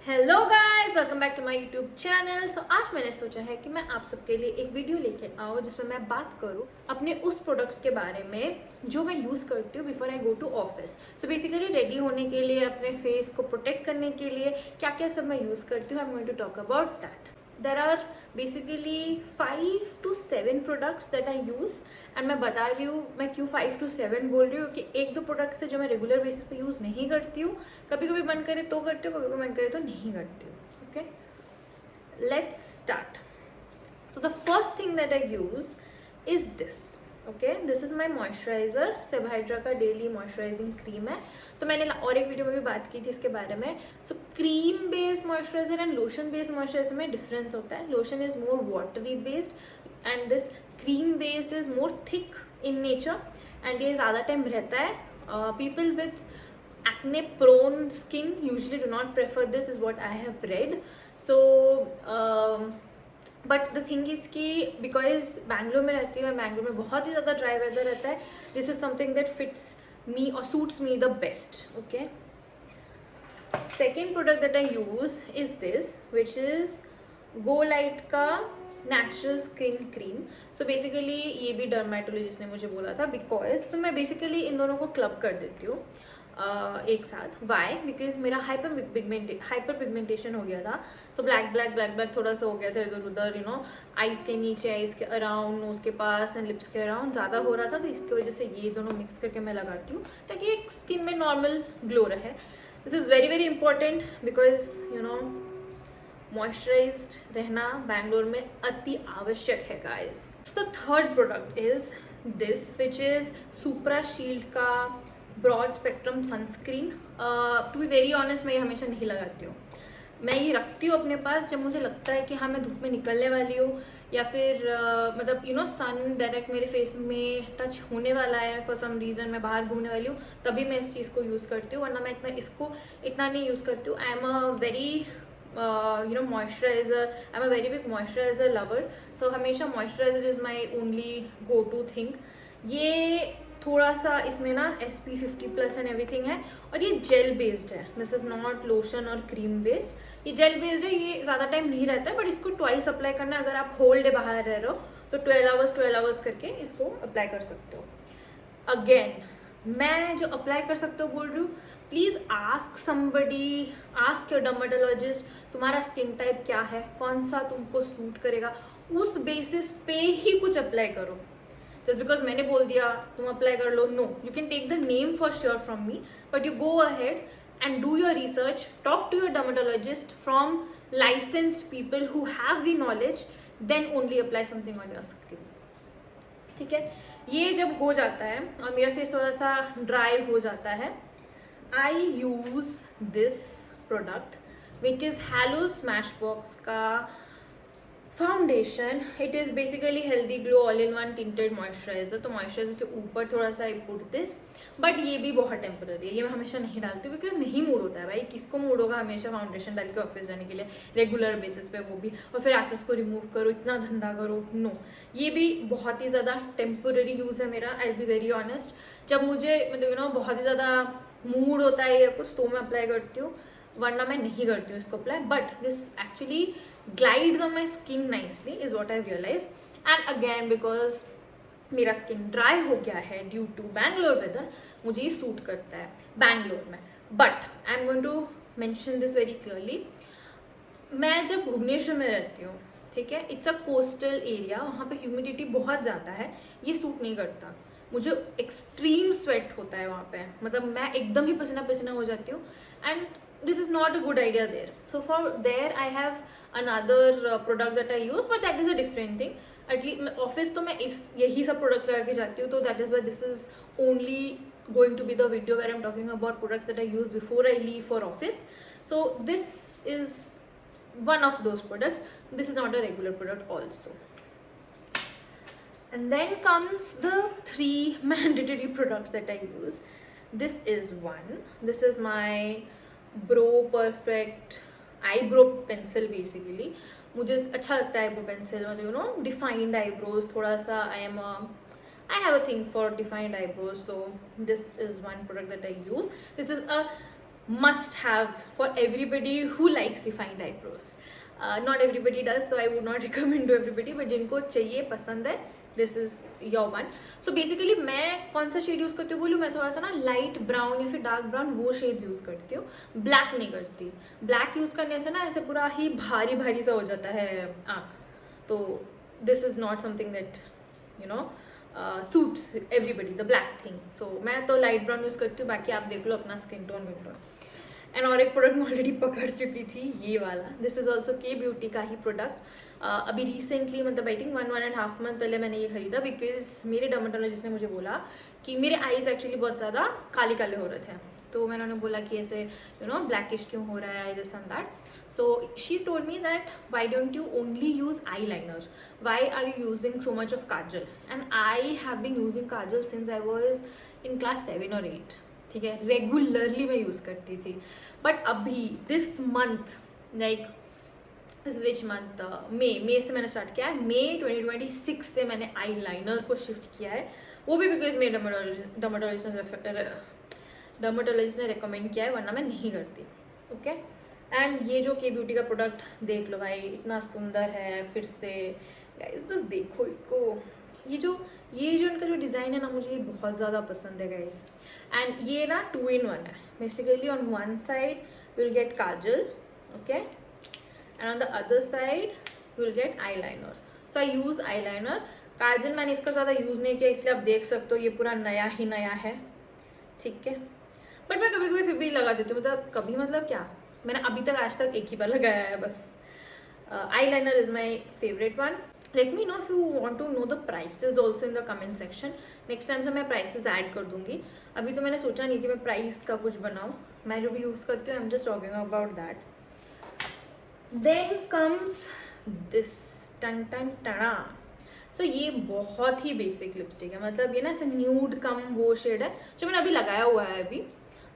Hello guys, welcome back to my YouTube channel. So आज मैंने सोचा है कि मैं आप सबके लिए एक वीडियो लेके आऊँ जिसमें मैं बात करूँ अपने उस प्रोडक्ट्स के बारे में जो मैं यूज़ करती हूँ before I go to office. So basically ready होने के लिए, अपने फेस को प्रोटेक्ट करने के लिए क्या क्या सब मैं यूज़ करती हूँ। I am going to talk about that. There are basically 5 to 7 products that I use and मैं बता रही हूँ मैं क्यों 5 to 7 बोल रही हूँ कि एक दो प्रोडक्ट्स है जो मैं रेगुलर बेसिस पे यूज़ नहीं करती हूँ। कभी कभी मन करे तो करती हूँ, कभी कभी मन करे तो नहीं करती हूँ। Okay, let's start. So the first thing that I use is this. Okay, this is my moisturiser. सेबहाइड्रा का डेली मॉइस्चराइजिंग क्रीम है। तो मैंने और एक वीडियो में भी बात की थी इसके बारे में। So cream based moisturiser and lotion based moisturiser में डिफरेंस होता है। Lotion is more watery based and this cream based is more thick in nature and ये ज़्यादा टाइम रहता है। People with acne prone skin usually do not prefer this is what I have read. So but the thing is कि because Bangalore में रहती हूँ और बैंगलोर में बहुत ही ज़्यादा ड्राई वेदर रहता है, this is something that fits me और suits me the best. Okay, second product that I use is this which is go light का natural skin cream. So basically ये भी डर्मेटोलॉजिस्ट ने मुझे बोला था बिकॉज तो मैं बेसिकली इन दोनों को क्लब कर देती हूँ एक साथ. वाई? बिकॉज मेरा हाइपर पिगमेंटेशन हो गया था. So black black black black थोड़ा सा हो गया था इधर उधर, यू नो, आइज के नीचे, आइज के अराउंड, नोज के पास एंड लिप्स के अराउंड ज़्यादा हो रहा था. तो इसकी वजह से ये दोनों मिक्स करके मैं लगाती हूँ ताकि एक स्किन में नॉर्मल ग्लो रहे. This is very very important because you know moisturised रहना बैंगलोर में अति आवश्यक है guys. So the third product is this which is supra shield का broad spectrum sunscreen. To be very honest मैं ये हमेशा नहीं लगाती हूँ. मैं ये रखती हूँ अपने पास जब मुझे लगता है कि हाँ मैं धूप में निकलने वाली हूँ या फिर मतलब यू नो सन डायरेक्ट मेरे फेस में टच होने वाला है फॉर सम रीज़न, मैं बाहर घूमने वाली हूँ, तभी मैं इस चीज़ को यूज़ करती हूँ. वरना मैं इतना नहीं यूज़ करती हूँ. I am a very you know moisturiser, I am a very big moisturiser lover. So हमेशा moisturiser is my only go to thing. ये थोड़ा सा इसमें ना SP50+ एंड एवरीथिंग है और ये जेल बेस्ड है. दिस इज़ नॉट लोशन और क्रीम बेस्ड. ये जेल बेस्ड है. ये ज़्यादा टाइम नहीं रहता है बट इसको ट्वाइस अप्लाई करना है. अगर आप होल डे बाहर रह रहे हो तो 12 आवर्स करके इसको अप्लाई कर सकते हो. अगेन मैं जो अप्लाई कर सकते हो बोल रही हूँ, please ask somebody, ask your dermatologist तुम्हारा स्किन टाइप क्या है, कौन सा तुमको सूट करेगा, उस बेसिस पे ही कुछ अप्लाई करो. जस्ट बिकॉज मैंने बोल दिया तुम अप्लाई कर लो, no. You can take the name for sure from me but you go ahead and do your research, talk to your dermatologist from licensed people who have the knowledge, then only apply something on your skin. ठीक है, ये जब हो जाता है और मेरा face थोड़ा सा ड्राई हो जाता है, I use this product which is halo Smashbox का foundation. It is basically healthy glow all in one tinted moisturiser. तो मॉइस्चराइजर के ऊपर थोड़ा सा आई पुट दिस, बट ये भी बहुत टेम्पररी है. ये मैं हमेशा नहीं डालती हूँ बिकॉज नहीं मूड होता है भाई. किसको मूड होगा हमेशा फाउंडेशन डाल के ऑफिस जाने के लिए रेगुलर बेसिस पे, वो भी और फिर आके इसको रिमूव करो, इतना धंधा करो. नो, ये भी बहुत ही ज़्यादा टेम्पररी यूज़ है मेरा. I will be very honest. जब मुझे मतलब यू नो बहुत ही ज़्यादा मूड होता है या कुछ तो मैं अप्लाई करती हूँ, वरना मैं नहीं करती हूँ इसको apply. But this actually glides on my skin nicely is what I realized. And again because मेरा स्किन ड्राई हो गया है ड्यू टू बैंगलोर वेदर, मुझे ये सूट करता है बैंगलोर में. But I am going to mention this very clearly. मैं जब भुवनेश्वर में रहती हूँ, ठीक है, इट्स अ कोस्टल एरिया, वहाँ पे ह्यूमिडिटी बहुत ज़्यादा है, ये सूट नहीं करता. मुझे एक्सट्रीम स्वेट होता है वहाँ पे, मतलब मैं एकदम ही पसीना पसीना हो जाती हूँ and this is not a good idea there. So for there I have another product that I use, but that is a different thing. At least office तो मैं यही सब products लगा के जाती हूँ. तो that is why this is only going to be the video where I'm talking about products that I use before I leave for office. So this is one of those products. This is not a regular product also. And then comes the 3 mandatory products that I use. This is one. This is my bro perfect eyebrow pencil. Basically मुझे अच्छा लगता है eyebrow pencil, मतलब you know defined eyebrows थोड़ा सा. I have a thing for defined eyebrows. So this is one product that I use. This is a must have for everybody who likes defined eyebrows. Not everybody does, so I would not recommend to everybody, but जिनको चाहिए पसंद है, this is your one. So basically मैं कौन सा shade use करती हूँ बोलूँ, मैं थोड़ा सा ना लाइट ब्राउन या फिर डार्क ब्राउन वो शेड्स यूज़ करती हूँ, ब्लैक नहीं करती. ब्लैक यूज़ करने से ना ऐसे पूरा ही भारी भारी सा हो जाता है आँख, तो this is not something that you know suits everybody, the black thing. So मैं तो लाइट ब्राउन यूज़ करती हूँ, बाकी आप देख लो अपना skin tone win tone. And और एक प्रोडक्ट मैं ऑलरेडी पकड़ चुकी थी, ये वाला. दिस इज़ ऑल्सो के ब्यूटी का ही प्रोडक्ट. अभी रिसेंटली मतलब आई थिंक 1.5 मंथ पहले मैंने ये खरीदा, बिकॉज मेरे डर्मेटोलॉजिस्ट ने मुझे बोला कि मेरे आईज एक्चुअली बहुत ज़्यादा काले काले हो रहे थे. तो मैंने उन्हें बोला कि ऐसे यू नो ब्लैकिश क्यों हो रहा है, this and that. So she told me that why don't you only use eyeliner? Why are you using so much of kajal? And I have been using kajal since I was in class 7 or 8. ठीक है, regularly मैं use करती थी. But अभी this month like this which month, मई से मैंने start किया है. मई 2026 से मैंने आई लाइनर को शिफ्ट किया है. वो भी बिकॉज मेरे डर्मेटोलॉजिस्ट ने रिकमेंड किया है, वरना मैं नहीं करती. ओके. एंड ये जो के ब्यूटी का प्रोडक्ट देख लो भाई, इतना सुंदर है. फिर से गाइस बस देखो इसको, ये जो इनका जो डिज़ाइन है ना, मुझे ये बहुत ज़्यादा पसंद है गाइस. एंड ये ना 2 in 1 है. Basically on one side you will get kajal, okay, and on the other side you will get eyeliner. So I use eyeliner. Kajal मैंने इसका ज़्यादा यूज़ नहीं किया, इसलिए आप देख सकते हो ये पूरा नया ही नया है. ठीक है, बट मैं कभी कभी फिर भी लगा देती हूँ. मतलब कभी मतलब क्या, मैंने अभी तक आज तक एक ही बार लगाया है बस. Eyeliner is my favourite one. Let me know if you want to know the prices also in the comment section. Next time से मैं प्राइसेस ऐड कर दूंगी. अभी तो मैंने सोचा नहीं कि मैं प्राइस का कुछ बनाऊँ. मैं जो भी यूज़ करती हूँ I am just talking about that. Then comes this टन टन टना. सो ये बहुत ही बेसिक लिपस्टिक है. मतलब ये ना ऐसे न्यूड कम वो शेड है जो मैंने अभी लगाया हुआ है. अभी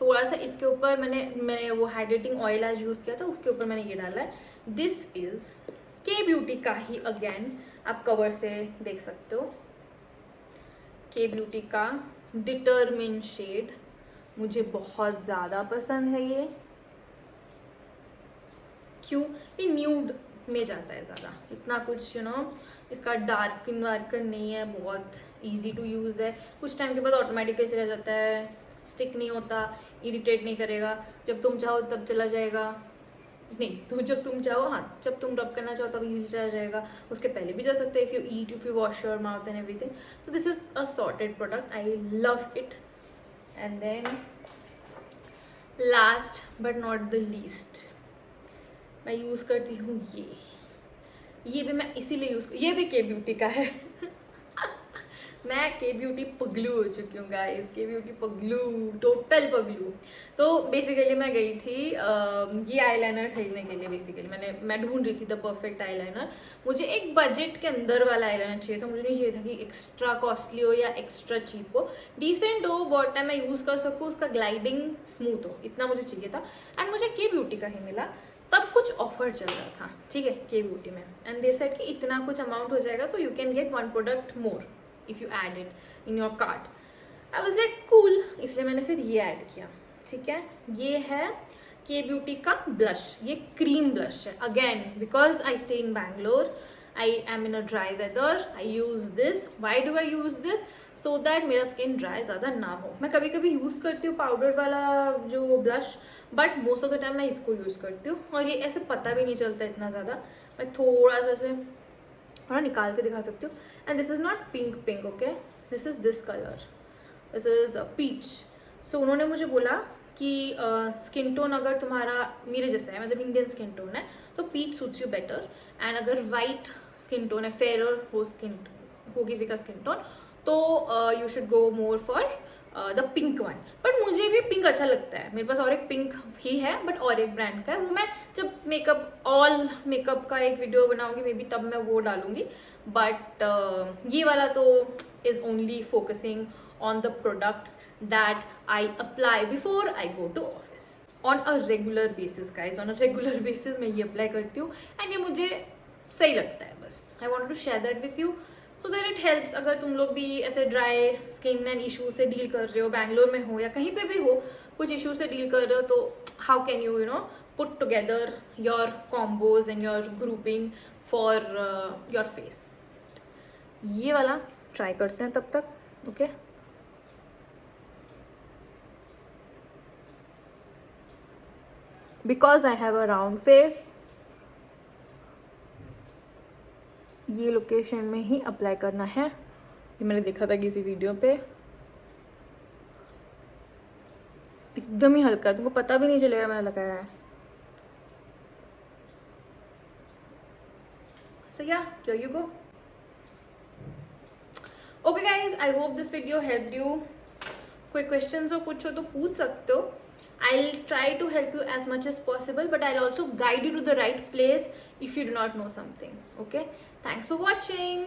थोड़ा सा इसके ऊपर मैंने वो हाइड्रेटिंग ऑयल आज यूज़ किया था, उसके ऊपर मैंने ये डाला है. दिस इज़ के ब्यूटी का ही, अगेन आप कवर से देख सकते हो, के ब्यूटी का डिटरमिन शेड. मुझे बहुत ज़्यादा पसंद है ये. क्यों? ये न्यूड में जाता है ज़्यादा, इतना कुछ यू नो इसका डार्कन वार्कन नहीं है. बहुत ईजी टू यूज़ है. कुछ टाइम के बाद ऑटोमेटिकली चला जाता है, स्टिक नहीं होता, इरिटेट नहीं करेगा. जब तुम चाहो तब चला जाएगा. नहीं तो जब तुम चाहो, हाँ जब तुम रब करना चाहो तब इजीली चला जाएगा. उसके पहले भी जा सकते हैं if you eat, if you wash your mouth and everything. तो this is a sorted product. I love it. And then last but not the least मैं यूज़ करती हूँ ये भी मैं इसीलिए ये भी के ब्यूटी का है. मैं के ब्यूटी पगलू हो चुकी हूँ गाइस. के ब्यूटी पगलू, टोटल पगलू. तो बेसिकली मैं गई थी ये आईलाइनर खरीदने के लिए. बेसिकली मैं ढूंढ रही थी द परफेक्ट आईलाइनर. मुझे एक बजट के अंदर वाला आईलाइनर चाहिए था. मुझे नहीं चाहिए था कि एक्स्ट्रा कॉस्टली हो या एक्स्ट्रा चीप हो. डिसेंट हो, बहुत टाइम मैं यूज़ कर सकूँ, उसका ग्लाइडिंग स्मूथ हो, इतना मुझे चाहिए था. एंड मुझे के ब्यूटी का ही मिला. तब कुछ ऑफर चल रहा था, ठीक है, के ब्यूटी में. एंड दे सेड कि इतना कुछ अमाउंट हो जाएगा, so you can get 1 product more if you add it in your cart. I was like cool, इसलिए मैंने फिर ये ऐड किया. ठीक है, ये है के ब्यूटी का ब्लश. ये क्रीम ब्लश है. Again because I stay in Bangalore, I am in a dry weather, I use this. Why do I use this? So that मेरा स्किन ड्राई ज़्यादा ना हो. मैं कभी कभी यूज़ करती हूँ पाउडर वाला जो blush, but most of the time मैं इसको यूज़ करती हूँ. और ये ऐसे पता भी नहीं चलता इतना ज़्यादा. मैं थोड़ा सा ऐसे थोड़ा निकाल के दिखा सकती हूँ. And this is not pink, okay, this is this colour, this is peach. So उन्होंने मुझे बोला कि स्किन टोन अगर तुम्हारा मेरे जैसा है, मतलब इंडियन स्किन टोन है, तो peach suits you better. And अगर वाइट स्किन टोन है, फेयर हो किसी का स्किन टोन, तो you should go more for the pink one. But मुझे भी पिंक अच्छा लगता है. मेरे पास और एक पिंक ही है, बट और एक ब्रांड का है. वो मैं जब ऑल मेकअप का एक वीडियो बनाऊंगी मे बी, तब मैं वो डालूंगी. बट ये वाला तो is only focusing on the products that I apply before I go to office on a regular basis. Guys on a regular basis मैं ये अप्लाई करती हूँ. एंड ये मुझे सही लगता है. बस I want to share that with you so that it helps. अगर तुम लोग भी ऐसे ड्राई स्किन एंड इशू से डील कर रहे हो, बैंगलोर में हो या कहीं पे भी हो, कुछ इशू से डील कर रहे हो तो how can you put together your combos and your grouping for your face. ये वाला ट्राई करते हैं तब तक. Okay because I have a round face, ये लोकेशन में ही अप्लाई करना है. ये मैंने देखा था किसी वीडियो पे. एकदम ही हल्का, तुमको पता भी नहीं चलेगा मैंने लगाया है. So yeah, here you go. Okay guys, I hope this video helped you. कोई questions हो कुछ हो तो पूछ सकते हो. I'll try to help you as much as possible, but I'll also guide you to the right place if you do not know something. Okay? Thanks for watching.